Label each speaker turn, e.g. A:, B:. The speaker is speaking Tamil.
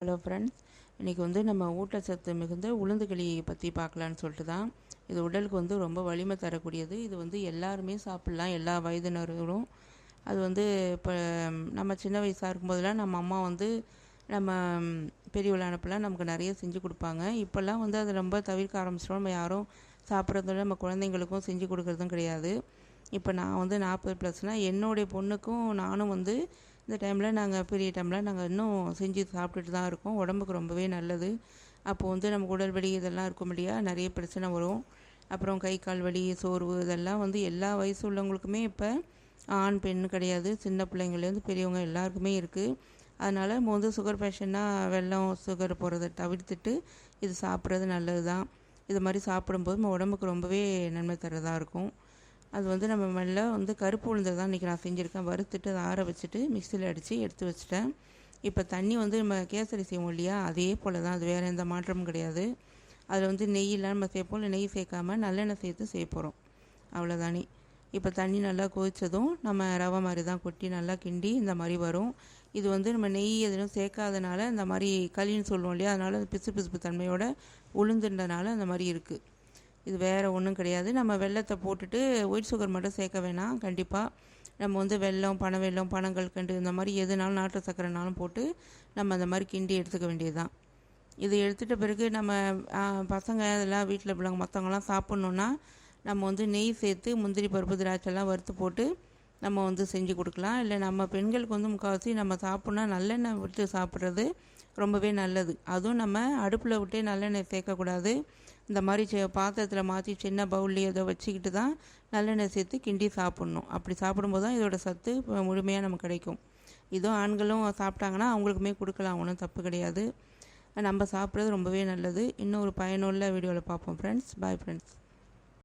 A: ஹலோ ஃப்ரெண்ட்ஸ், இன்றைக்கி நம்ம ஊட்டச்சத்து மிகுந்த உளுந்து களியை பற்றி பார்க்கலான்னு சொல்லிட்டு தான். இது உடலுக்கு ரொம்ப வலிமை தரக்கூடியது. இது எல்லாருமே சாப்பிட்லாம், எல்லா வயதினர்களும். அது இப்போ நம்ம சின்ன வயசாக இருக்கும்போதெல்லாம் நம்ம அம்மா நம்ம பெரியவளானப்பெல்லாம் நமக்கு நிறைய செஞ்சு கொடுப்பாங்க. இப்போல்லாம் அதை ரொம்ப தவிர்க்க ஆரம்பிச்சிட்டோம். நம்ம யாரும் சாப்பிட்றதோட நம்ம குழந்தைங்களுக்கும் செஞ்சு கொடுக்குறதும் கிடையாது. இப்போ நான் 40+னால் என்னுடைய பொண்ணுக்கும் நானும் இந்த டைமில் நாங்கள் பெரிய டைமில் நாங்கள் இன்னும் செஞ்சு சாப்பிட்டுட்டு தான் இருக்கோம். உடம்புக்கு ரொம்பவே நல்லது. அப்போது நமக்கு உடல் வலி இதெல்லாம் இருக்கும் இல்லையா, நிறைய பிரச்சனை வரும். அப்புறம் கை கால் வலி, சோர்வு இதெல்லாம் எல்லா வயசு உள்ளவங்களுக்குமே இப்போ ஆண் பெண் கிடையாது, சின்ன பிள்ளைங்கள்லேருந்து பெரியவங்க எல்லாருக்குமே இருக்குது. அதனால் நம்ம சுகர் பேஷண்ட்னால் வெல்லம் சுகர் போகிறத தவிர்த்துட்டு இது சாப்பிட்றது நல்லது தான். இது மாதிரி சாப்பிடும்போது நம்ம உடம்புக்கு ரொம்பவே நன்மை தரதாக இருக்கும். அது நம்ம மெல்ல கருப்பு உளுந்து தான் இன்றைக்கி நான் செஞ்சுருக்கேன். வறுத்துட்டு அதை ஆற வச்சுட்டு மிக்சியில் அடித்து எடுத்து வச்சுட்டேன். இப்போ தண்ணி நம்ம கேசரி செய்வோம் இல்லையா, அதே போல் தான். அது வேறு எந்த மாற்றமும் கிடையாது. அதில் நெய்யெலாம் நம்ம சேர்ப்போம், இல்லை நெய் சேர்க்காமல் நல்லெண்ணெய் சேர்த்து செய்ய போகிறோம், அவ்வளோதானே. இப்போ தண்ணி நல்லா கொதித்ததும் நம்ம ரவை மாதிரி தான் கொட்டி நல்லா கிண்டி இந்த மாதிரி வரும். இது நம்ம நெய் எதுவும் சேர்க்காதனால இந்த மாதிரி களின்னு சொல்லுவோம் இல்லையா, அதனால் பிசு பிசுப்பு தன்மையோட உளுந்துன்றனால அந்த மாதிரி இருக்குது. இது வேறு ஒன்றும் கிடையாது. நம்ம வெல்லத்தை போட்டுட்டு ஒயிட் சுகர் மட்டும் சேர்க்க வேணாம். கண்டிப்பாக நம்ம வெல்லம், பனை வெல்லம், பனங்கல்கண்டு இந்த மாதிரி எதுனாலும் நாட்டு சர்க்கரைனாலும் போட்டு நம்ம அந்த மாதிரி கிண்டி எடுத்துக்க வேண்டியது தான். இது எடுத்துகிட்ட பிறகு நம்ம பசங்க இதெல்லாம் வீட்டில் பிள்ளைங்க மற்றவங்களாம் சாப்பிட்ணுன்னா நம்ம நெய் சேர்த்து முந்திரி பருப்பு திராட்சைலாம் வறுத்து போட்டு நம்ம செஞ்சு கொடுக்கலாம். இல்லை நம்ம பெண்களுக்கு முக்கால்வாசி நம்ம சாப்பிட்னா நல்லெண்ணெய் விட்டு சாப்பிட்றது ரொம்பவே நல்லது. அதுவும் நம்ம அடுப்பில் விட்டே நல்லெண்ணெய் சேர்க்கக்கூடாது. இந்த மாதிரி பாத்திரத்தில் மாற்றி சின்ன பவுல்லையே ஏதோ வச்சுக்கிட்டு தான் நல்லெண்ணெய் சேர்த்து கிண்டி சாப்பிட்ணும். அப்படி சாப்பிடும்போது தான் இதோட சத்து முழுமையாக நமக்கு கிடைக்கும். இதுவும் ஆண்களும் சாப்பிட்டாங்கன்னா அவங்களுக்குமே கொடுக்கலாம், ஒன்றும் தப்பு கிடையாது. நம்ம சாப்பிட்றது ரொம்பவே நல்லது. இன்னும் ஒரு பயனுள்ள வீடியோவில் பார்ப்போம் ஃப்ரெண்ட்ஸ். Bye friends.